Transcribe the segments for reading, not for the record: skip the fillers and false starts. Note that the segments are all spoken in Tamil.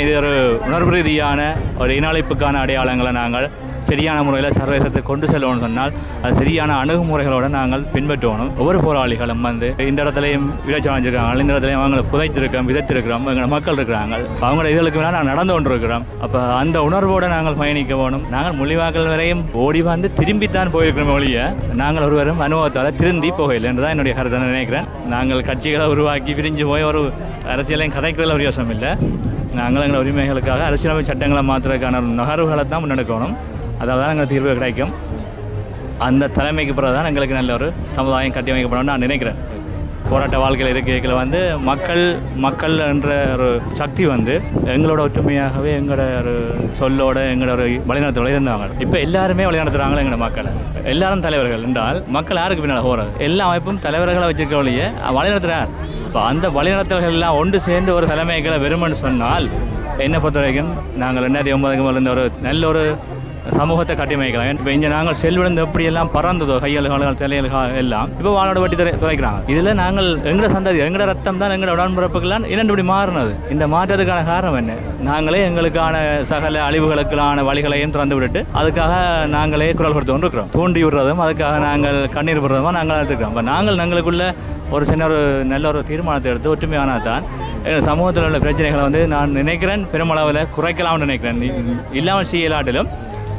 இது ஒரு உணர்வு ரீதியான ஒரு இனஅழிப்புக்கான அடையாளங்களை நாங்கள் சரியான முறையில் சர்வதேசத்தை கொண்டு செல்லணும்னு சொன்னால் அது சரியான அணுகுமுறைகளோடு நாங்கள் பின்பற்றணும். ஒவ்வொரு போராளிகளும் இந்த இடத்துலையும் விளைச்சாஞ்சிருக்காங்க, இந்த இடத்துலையும் அவங்களை புதைச்சிருக்கோம், விதைச்சிருக்கிறோம், எங்கள் மக்கள் இருக்கிறாங்க, அவங்களோட இதுகளுக்கு வேணால் நாங்கள் நடந்து கொண்டு இருக்கிறோம். அப்போ அந்த உணர்வோடு நாங்கள் பயணிக்க வேணும். நாங்கள் மொழிவாக்கள் வரையும் ஓடி திரும்பித்தான் போயிருக்கிறோம் ஒழிய நாங்கள் ஒருவரும் அனுபவத்தால் திருந்தி போகலை என்று தான் என்னுடைய கருத்தை நினைக்கிறேன். நாங்கள் கட்சிகளை உருவாக்கி பிரிஞ்சு போய் ஒரு அரசியலையும் கதைக்கிறதுல ஒரு யோசனம் இல்லை. நாங்கள் எங்கள் உரிமைகளுக்காக அரசியலமைப்பு சட்டங்களை மாற்றுறதுக்கான நகர்வுகளை தான் முன்னெடுக்கணும். அதாவது தான் எங்களுக்கு தீர்வு கிடைக்கும். அந்த தலைமைக்கு பிறகு தான் எங்களுக்கு நல்ல ஒரு சமுதாயம் கட்டி வைக்கப்படணும்னு நான் நினைக்கிறேன். போராட்ட வாழ்க்கையில் இருக்கிற மக்கள் என்ற ஒரு சக்தி எங்களோட ஒற்றுமையாகவே எங்களோட ஒரு சொல்லோட எங்களோட ஒரு வழிநடத்தோட இருந்தாங்க. இப்போ எல்லாருமே வழிநடத்துகிறாங்களே எங்களோட மக்களை. எல்லாரும் தலைவர்கள் என்றால் மக்கள் யாருக்கு பின்னால் போகிறது? எல்லா அமைப்பும் தலைவர்களை வச்சுருக்க வழியே வழிநடத்துகிறார். இப்போ அந்த வழிநடத்தல்கள் எல்லாம் ஒன்று சேர்ந்து ஒரு தலைமைகளை வெறுமன்னு சொன்னால் என்னை பொறுத்த வரைக்கும் நாங்கள் 2009 இருந்த ஒரு நல்ல ஒரு சமூகத்தை கட்டியமைக்கலாம். இப்போ இங்கே நாங்கள் செல்விழுந்து எப்படியெல்லாம் பறந்ததோ கையல்கள் தலையல்கள் எல்லாம் இப்போ வாழோட வட்டி துறைக்கிறாங்க. இதில் நாங்கள் எங்களோட சந்ததி எங்களோட ரத்தம் தான் எங்களோட உடன்பிறப்புகள்லாம் இரண்டு இப்படி மாறினது. இந்த மாற்றத்துக்கான காரணம் என்ன? நாங்களே எங்களுக்கான சகல அழிவுகளுக்கான வழிகளையும் திறந்து விட்டுட்டு அதுக்காக நாங்களே குரல் கொடுத்து கொண்டிருக்கிறோம். தூண்டி விடுறதும் அதுக்காக நாங்கள் கண்ணீர் விடுறதுமா நாங்கள் எடுத்துக்கிறோம். இப்போ நாங்கள் எங்களுக்குள்ள ஒரு சின்ன ஒரு நல்ல ஒரு தீர்மானத்தை எடுத்து ஒற்றுமையானால் தான் எங்கள் சமூகத்தில் உள்ள பிரச்சனைகளை நான் நினைக்கிறேன் பெருமளவில் குறைக்கலாம்னு நினைக்கிறேன். இல்லாமல் செய்யலாட்டிலும்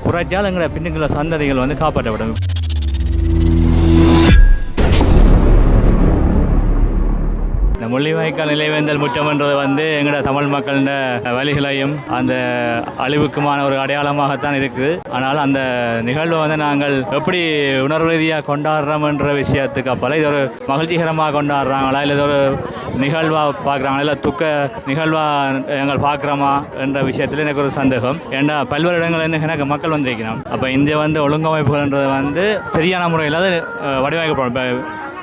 குறைச்சால் எங்களை பின்னுக்குள்ள சந்ததிகள் காப்பாற்றப்படும். இந்த முள்ளிவாய்க்கால் நிலைவேந்தல் முற்றம்ன்றது எங்களோட தமிழ் மக்களோட வழிகளையும் அந்த அழிவுக்குமான ஒரு அடையாளமாகத்தான் இருக்குது. ஆனால் அந்த நிகழ்வை நாங்கள் எப்படி உணர்வு ரீதியாக கொண்டாடுறோம்ன்ற விஷயத்துக்கு அப்பால் இது ஒரு மகிழ்ச்சிகரமாக கொண்டாடுறாங்களா இல்லை இது ஒரு நிகழ்வாக பார்க்குறாங்களா இல்லை துக்க நிகழ்வாக எங்கள் பார்க்குறோமா என்ற விஷயத்தில் எனக்கு ஒரு சந்தேகம். ஏன்னா பல்வேறு இடங்கள் எனக்கு மக்கள் வந்திருக்கிறோம். அப்போ இந்த ஒழுங்கமைப்புகள்ன்றது சரியான முறையில் அது வடிவமைக்கப்படும். இப்போ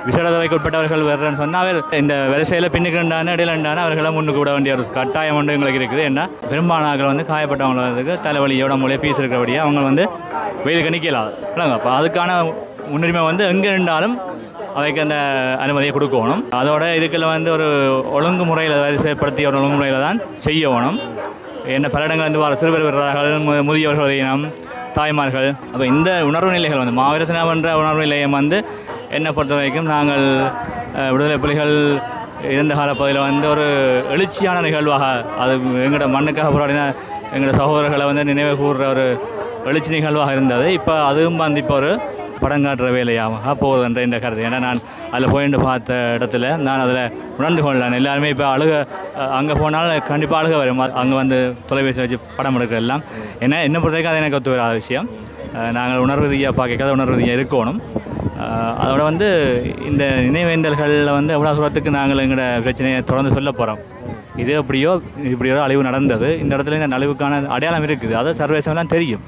விசேடவைக்கு உட்பட்டவர்கள் வர்றேன்னு சொன்னால் இந்த வரிசையில் பின்னுக்குண்டான இடையிலண்டான அவர்களை முன்னுக்கு விட வேண்டிய ஒரு கட்டாயம் எங்களுக்கு இருக்குது. ஏன்னா பெரும்பாலானவர்கள் காயப்பட்டவங்களுக்கு தலைவலியோட மூலையை பீஸ் இருக்கிறபடியே அவங்க வெயிலுக்கு நிற்கலாம். அப்போ அதுக்கான முன்னுரிமை எங்கே இருந்தாலும் அவைக்கு அந்த அனுமதியை கொடுக்கணும். அதோட இதுக்குள்ள ஒரு ஒழுங்குமுறையில் வரிசைப்படுத்திய ஒரு ஒழுங்குமுறையில் தான் செய்யணும். என்ன பல இடங்கள் வர சிறுவர் வீரர்கள், முதியவர்கள் இனம், தாய்மார்கள். அப்போ இந்த உணர்வு நிலைகள் மாவீரத்தினம்ன்ற உணர்வு நிலையம் என்னை பொறுத்த வரைக்கும் நாங்கள் விடுதலை புலிகள் இருந்த காலப்பகுதியில் ஒரு எழுச்சியான நிகழ்வாக அது எங்களோட மண்ணுக்காக போராடின எங்களோட சகோதரர்களை நினைவு கூறுற ஒரு எழுச்சி நிகழ்வாக இருந்தது. இப்போ அதுவும் இப்போ ஒரு படம் காட்டுற வேலையாக போகுதுன்ற இந்த கருத்து. ஏன்னா நான் அதில் போயிட்டு பார்த்த இடத்துல நான் அதில் உணர்ந்து கொள்ளேன். எல்லாருமே இப்போ அங்கே போனாலும் கண்டிப்பாக அழுக வரும். அங்கே தொலைபேசி வச்சு படம் எடுக்கிற எல்லாம். ஏன்னா என்ன பொறுத்த வரைக்கும் அது எனக்கு ஒத்து வராத விஷயம். நாங்கள் உணர்வு ரீதியாக பார்க்க உணர்வு ரீதியாக இருக்கணும். அதோட இந்த நினைவேந்தல்களில் எவ்வளோ தூரத்துக்கு நாங்கள் எங்களோட பிரச்சனையை தொடர்ந்து சொல்ல போகிறோம். இது இப்படியோ அழிவு நடந்தது. இந்த இடத்துல இந்த அழிவுக்கான அடையாளம் இருக்குது. அது சர்வதேசம்லாம் தெரியும்.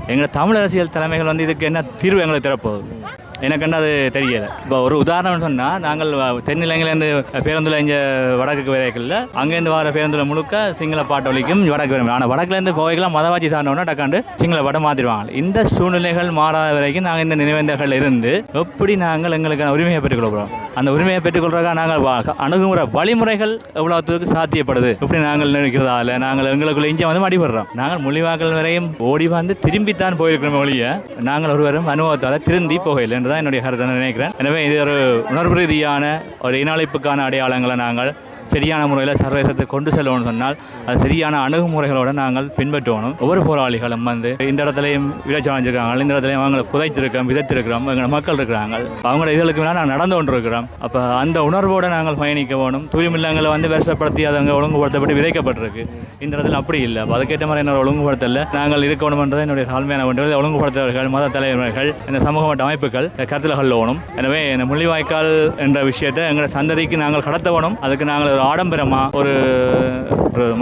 எங்களோட தமிழ் அரசியல் தலைமைகள் இதுக்கு என்ன தீர்வு எங்களுக்கு தரப்போகுது எனக்கு அது தெரியலை. இப்போ ஒரு உதாரணம்னு சொன்னால் நாங்கள் தென்னிலங்கையிலேருந்து பேருந்தில் இங்கே வடக்குக்கு விரைக்கல அங்கேருந்து வர பேருந்தில் முழுக்க சிங்கள பாட்டு ஒலிக்கும் வடக்கு வரும். ஆனால் வடக்குலேருந்து போய்க்கலாம் மதவாச்சி சார்ந்தோன்னா டக்காண்டு சிங்கள பாட்டை மாற்றிடுவாங்க. இந்த சூழ்நிலைகள் மாறாத வரைக்கும் நாங்கள் இந்த நினைவேந்தர்கள் இருந்து எப்படி நாங்கள் எங்களுக்கான உரிமையை பெற்றுக்கொள்கிறோம். அந்த உரிமையை பெற்றுக்கொள்றதுக்காக நாங்கள் அணுகுமுறை வழிமுறைகள் எவ்வளோத்துக்கு சாத்தியப்படுது இப்படி நாங்கள் நினைக்கிறதால நாங்கள் எங்களுக்குள்ள இங்கே அடிபடுறோம். நாங்கள் மொழிவாக்கள் வரையும் ஓடி திரும்பித்தான் போயிருக்கிறோம் ஒழிய நாங்கள் ஒருவரும் அனுபவத்தால் திருந்தி போகலை தான் என்னுடைய கருத்தை நினைக்கிறேன். எனவே இது ஒரு உணர்வு ரீதியான ஒரு இனஅழிப்புக்கான அடையாளங்களை நாங்கள் சரியான முறையில் சர்வதேசத்தை கொண்டு செல்லணும்னு சொன்னால் அது சரியான அணுகுமுறைகளோடு நாங்கள் பின்பற்றணும். ஒவ்வொரு போராளிகளும் இந்த இடத்துலையும் விளைச்சாஞ்சிருக்காங்க, இந்த இடத்துலையும் அவங்களை புதைச்சிருக்கோம், விதைச்சிருக்கிறோம், எங்கள் மக்கள் இருக்கிறாங்க, அவங்களோட இதுகளுக்கு வேணால் நாங்கள் நடந்து கொண்டிருக்கிறோம். அப்போ அந்த உணர்வோடு நாங்கள் பயணிக்க வேணும். தூய்மில்லங்களை வருஷப்படுத்தி அதை அங்கே ஒழுங்குபடுத்தப்பட்டு விதைக்கப்பட்டிருக்கு. இந்த இடத்துல அப்படி இல்லை. அப்போ அதுக்கேற்ற மாதிரி என்னோட ஒழுங்குபடுத்தல நாங்கள் இருக்கணும்ன்றது என்னுடைய தாழ்மையான ஒன்று. ஒழுங்குபடுத்தவர்கள், மத தலைவர்கள், இந்த சமூக மட்ட அமைப்புகள் கருத்தில் கொள்ளணும். எனவே இந்த முள்ளிவாய்க்கால் என்ற விஷயத்தை எங்களோட சந்ததிக்கு நாங்கள் கடத்த வேணும். அதுக்கு நாங்கள் ஒரு ஆடம்பரமாக ஒரு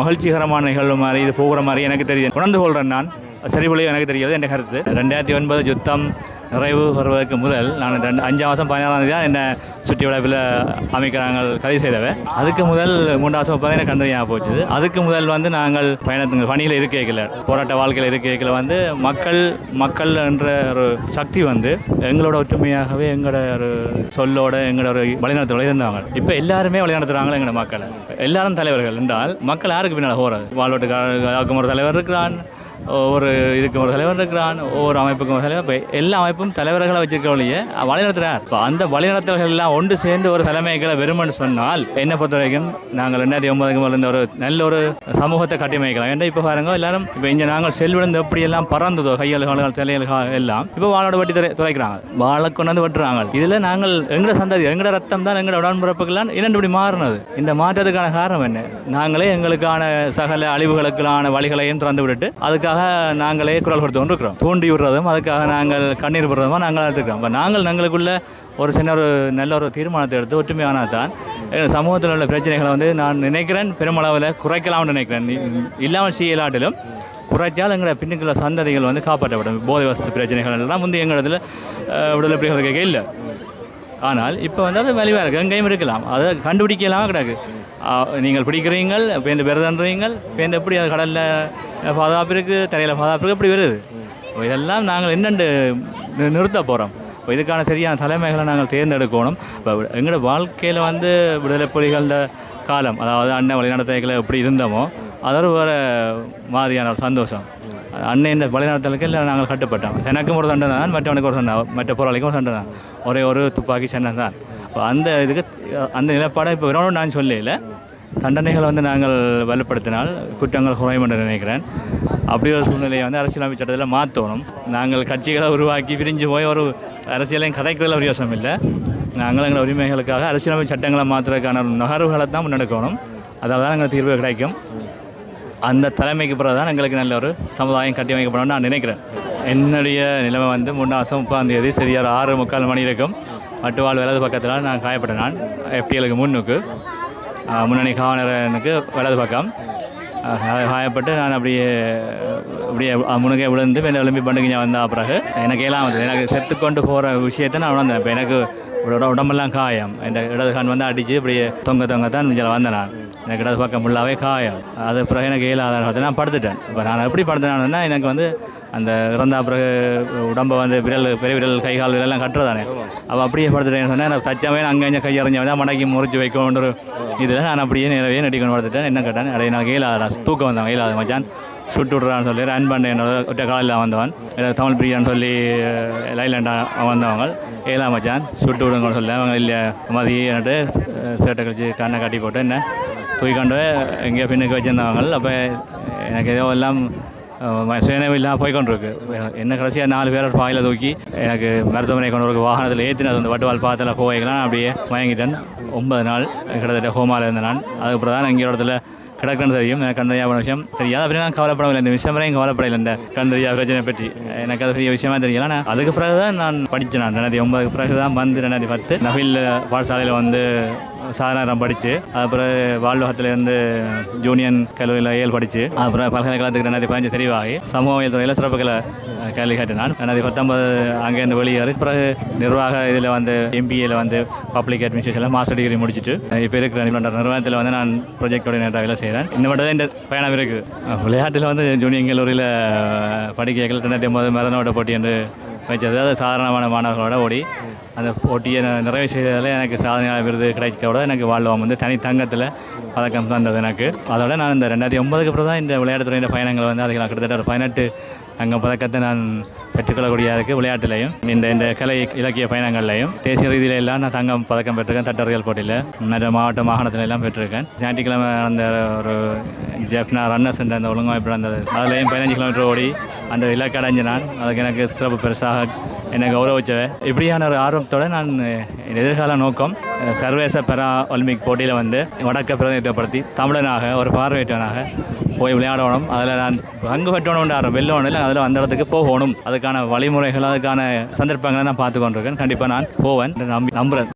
மகிழ்ச்சிகரமான நிகழ்வு மாதிரி இது போகிற மாதிரி எனக்கு தெரியும் உணர்ந்து கொள்கிறேன் நான். சரிபொழிவு எனக்கு தெரியாது என்ற கருத்து. 2009 யுத்தம் நிறைவு வருவதற்கு முதல் நான் 5 மாதம் 16ஆம் தேதி தான் என்னை சுற்றி வளைப்பில் அமைக்கிறாங்க கைது செய்தவை. அதுக்கு முதல் 3 மாதம் இப்போ எனக்கு கண்டறியாக போச்சுது. அதுக்கு முதல் வந்து நாங்கள் பணியில் இருக்கையில் போராட்ட வாழ்க்கையில் இருக்கையில் வந்து மக்கள் என்ற ஒரு சக்தி வந்து எங்களோட ஒற்றுமையாகவே எங்களோட ஒரு சொல்லோட எங்களோட ஒரு வழிநடத்தோடு இருந்தாங்க. இப்போ எல்லாருமே வழிநடத்துகிறாங்க எங்களோட மக்களை. எல்லாரும் தலைவர்கள் என்றால் மக்கள் யாருக்கு பின்னால் போகிறது? வாழ்வட்டுக்கு ஒரு தலைவர் இருக்கிறான், ஒவ்வொரு இதுக்கு ஒரு தலைவர் இருக்கிறான், ஒவ்வொரு அமைப்புக்கும் ஒரு தலைவர். இப்போ எல்லா அமைப்பும் தலைவர்களை வச்சிருக்கவளையே வழிநடத்துகிறார். இப்போ அந்த வழிநடத்தல்கள் எல்லாம் ஒன்று சேர்ந்து ஒரு தலைமைகளை வெறுமன்னு சொன்னால் என்னை பொறுத்த வரைக்கும் நாங்கள் 2009 இருந்த ஒரு நல்ல ஒரு சமூகத்தை கட்டியமைக்கலாம். ஏன்னா இப்போ பாருங்க எல்லாரும் இப்போ இங்கே நாங்கள் செல்விழுந்து எப்படியெல்லாம் பறந்ததோ கையல்கள் தலையல்கள் எல்லாம் இப்போ வாழோட வட்டி துளைக்கிறாங்க, வாழை கொண்டாந்து வெட்டுறாங்க. இதில் நாங்கள் எங்களோட சந்ததி எங்களோட ரத்தம் தான் எங்களோட உடன்பிறப்புகள்லாம் இரண்டு இப்படி மாறினது. இந்த மாற்றத்துக்கான காரணம் என்ன? நாங்களே எங்களுக்கான சகல அழிவுகளுக்கான வழிகளையும் திறந்து விட்டுட்டு அதுக்காக நாங்களே குரல் கொடுத்து கொண்டிருக்கிறோம். தூண்டி விடுறதும் அதுக்காக நாங்கள் கண்ணீர் விடுறதுமா நாங்கள் எடுத்துக்கிறோம். இப்போ நாங்களுக்குள்ள ஒரு சின்ன ஒரு நல்ல ஒரு தீர்மானத்தை எடுத்து ஒற்றுமையானால் தான் சமூகத்தில் உள்ள பிரச்சனைகளை வந்து நான் நினைக்கிறேன் பெருமளவில் குறைக்கலாம்னு நினைக்கிறேன். இல்லாமல் செய்யலாட்டிலும் குறைச்சால் எங்களோட பின்னுக்குள்ள சந்ததிகள் வந்து காப்பாற்றப்படும். போதை வசதி பிரச்சனைகள் எல்லாம் வந்து எங்களிடத்தில் விடுதலை புலிகள் கேட்க இல்லை. ஆனால் இப்போ வந்து அது வலிவாக இருக்குது, எங்கேயும் இருக்கலாம், அதை கண்டுபிடிக்கலாம் கிடக்கு. நீங்கள் பிடிக்கிறீங்கள், பேருந்து பெறுதன்றீங்கள், பேருந்து எப்படி அது கடலில் பாதுகாப்பு இருக்குது, தரையில் பாதுகாப்பு இருக்குது, எப்படி வருது? இதெல்லாம் நாங்கள் என்னென்று நிறுத்த போகிறோம். இப்போ இதுக்கான சரியான தலைமைகளை நாங்கள் தேர்ந்தெடுக்கணும். இப்போ எங்களோட வாழ்க்கையில் வந்து விடுதலை புலிகளோட காலம், அதாவது அண்ணன் வழிநடத்தைகளை எப்படி இருந்தோமோ அதோட வேறு மாதிரியான ஒரு சந்தோஷம். அண்ணன் வழிநடத்தலுக்கு இல்லை நாங்கள் கட்டுப்பட்டோம். எனக்கும் ஒரு சண்டை தான், மற்றவனுக்கு ஒரு சண்டை, மற்ற போராளிக்கும் ஒரு சண்டை தான், ஒரே ஒரு துப்பாக்கி சண்டை தான். இப்போ அந்த இதுக்கு அந்த நிலப்பாடை இப்போ வேணும்னு நான் சொல்லலை. தண்டனைகளை வந்து நாங்கள் வலுப்படுத்தினால் குற்றங்கள் குறையும் என்று நினைக்கிறேன். அப்படி ஒரு சூழ்நிலையை வந்து அரசியலமைப்பு சட்டத்தில் மாற்றணும். நாங்கள் கட்சிகளை உருவாக்கி பிரிஞ்சு போய் ஒரு அரசியலையும் கதைக்கிறதுல ஒரு யோசனை இல்லை. நாங்கள் எங்கள் உரிமைகளுக்காக அரசியலமைப்பு சட்டங்களை மாற்றுறதுக்கான நகர்வுகளை தான் முன்னெடுக்கணும். அதால் தான் எங்களுக்கு தீர்வு கிடைக்கும். அந்த தலைமைக்கு பிறகு தான் எங்களுக்கு நல்ல ஒரு சமுதாயம் கட்டியமைக்கப்படணும்னு நான் நினைக்கிறேன். என்னுடைய நிலைமை வந்து 3 மாதம் 30 சரியாக 6:45 மணி இருக்கும். மட்டுவாள் வலது பக்கத்தில் நான் காயப்பட்டேன். நான் FTLக்கு முன்னணி காவலனுக்கு வலது பக்கம் காயப்பட்டு நான் அப்படியே முன்னுக்கே விழுந்து இப்போ எழும்பி பண்டுக்கு வந்த பிறகு எனக்கு எல்லாம் வந்து எனக்கு செத்துக்கொண்டு போகிற விஷயத்தை நான் உணர்ந்தேன். இப்போ எனக்கு உடம்பெல்லாம் காயம், என் இடது கண் வந்து அடித்து இப்படியே தொங்க தான் இதில் வந்தேன். நான் எனக்கு இடது பக்கம் ஃபுல்லாகவே காயம். அது பிறகு எனக்கு இயலாத நான் படுத்துட்டேன். இப்போ நான் எப்படி படுத்துனான்னா எனக்கு வந்து அந்த இறந்தா பிறகு உடம்பை வந்து பெரிய விரல் கை கால் விரலாம் கட்டுறதானே. அப்போ அப்படியே படுத்துட்டேன்னு சொன்னால் எனக்கு தச்சாவே அங்கே கை அறிஞ்சவன் மடக்கி முறிச்சு வைக்கணுன்ற இதில் நான் அப்படியே நிறைய நடிக்கணும் படுத்துட்டேன். என்ன கேட்டேன், அடைய நான் இயலாதா தூக்கம் வந்தவன், இயலாத மச்சான் சுட்டு விட்றான்னு சொல்லி ரன் பண்ண என்னோட ஒற்ற காலையில் வந்தவன், தமிழ் பிரியான்னு சொல்லி லைலாண்டா வந்தவங்க, ஏழா மச்சான் சுட்டு விடுங்கன்னு சொல்லி அவங்க இல்லை மதியன்ட்டு சேட்டை கழிச்சு கண்ணை கட்டி போட்டு என்ன தூக்கிக்கொண்டு எங்கேயோ பின்னுக்கு வச்சுருந்தவங்க. அப்போ எனக்கு ஏதோ எல்லாம் சுயநினைவு இல்லாமல் போய்கொண்டிருக்கு. என்ன கடைசியாக 4 பேர் பாயில் தூக்கி எனக்கு மருத்துவமனை கொண்டு ஒரு வாகனத்தில் ஏற்றினது அந்த வட்டுவால் பாத்தில் போய்க்கலாம். அப்படியே வாங்கிட்டேன். 9 நாள் கிட்டத்தட்ட ஹோமாவில் இருந்தேன் நான். அதுக்கப்புறம் தான் இங்கே இடத்துல கிடக்குன்னு தெரியும். எனக்கு கண்டறியாத விஷயம் தெரியாது. அப்படி நான் கவலைப்படவில்லை. இந்த விஷயம் வரையும் கவலைப்படலை. இந்த கண்டறியாத பிரச்சனை பற்றி எனக்கு அது பெரிய விஷயமா தெரியல. ஆனால் அதுக்கு பிறகு தான் நான் படித்தேன். நான் 2009 பிறகு தான் வந்து 2010 நபில் பாடசாலையில் வந்து சாதாரணம் படித்து, அதுக்கப்புறம் வாழ்வகத்திலேருந்து ஜூனியன் கல்லூரியில் ஏல் படித்து, அப்புறம் பல்கலைக்கழகத்துக்கு 2015 தெரிவாகி சமூகவியல் துறையில் சிறப்புகளை கேள்வி கேட்டேன். 2019 அங்கேருந்து வெளியேறி பிறகு நிர்வாக இதில் வந்து MBAயில் வந்து பப்ளிக் அட்மினிஸ்ட்ரேஷனில் மாஸ்டர் டிகிரி முடிச்சுட்டு இப்போ இருக்கிற நிறுவனத்தில் வந்து நான் ப்ரொஜெக்ட் கோஆர்டினேட்டராக வேலை செய்கிறேன். இந்த மட்டும் தான் இந்த பயணம் இருக்குது. விளையாட்டில் வந்து ஜூனியர் கல்லூரியில் படிக்க 2009 மரனோட போட்டி என்று வச்சது. அது சாதாரணமான மாணவர்களோட ஓடி அந்த போட்டியை நிறைவு செய்ததில் எனக்கு சாதனையாளர் விருது கிடைக்கோட எனக்கு வாழ்வம் வந்து தனி தங்கத்தில் பதக்கம் தந்தது எனக்கு. அதோட நான் இந்த 2009 அப்புறம் தான் இந்த விளையாட்டுத்துறையின் பயணங்கள் வந்து அதில் கிட்டத்தட்ட ஒரு 18 தங்கம் பதக்கத்தை நான் பெற்றுக்கொள்ளக்கூடிய இருக்குது. விளையாட்டுலையும் இந்த கலை இலக்கிய பயணங்கள்லையும் தேசிய ரீதியில எல்லாம் நான் தங்கம் பதக்கம் பெற்றிருக்கேன். தட்டறியல் போட்டியில் மற்ற மாவட்ட மாகாணத்தில் எல்லாம் பெற்றிருக்கேன். ஞாயிற்றுக்கிழமை அந்த ஒரு ஜெஃப்னா ரன்னர்ஸ் என்ற அந்த ஒழுங்கமைப்பு நடந்தது. அதுலேயும் 15 கிலோமீட்டர் ஓடி அந்த இலக்கு அடைஞ்ச நான். அதுக்கு எனக்கு சிறப்பு பெருசாக என்னை கௌரவிச்சவை. இப்படியான ஒரு ஆர்வத்தோடு நான் எதிர்கால நோக்கம் சர்வதேச பெரா ஒலிம்பிக் போட்டியில் வந்து வடக்க பிரதிநிதித்துவப்படுத்தி தமிழனாக ஒரு பார்வையற்றவனாக போய் விளையாடணும். அதில் நான் பங்கு பெற்றோன்னு ஆர்வம் வெல்லணும் இல்லை, அதில் அந்த இடத்துக்கு போகணும். அதுக்கான வழிமுறைகள் அதுக்கான சந்தர்ப்பங்களை நான் பார்த்து கொண்டிருக்கேன். கண்டிப்பாக நான் போவேன் நம்புகிறேன்.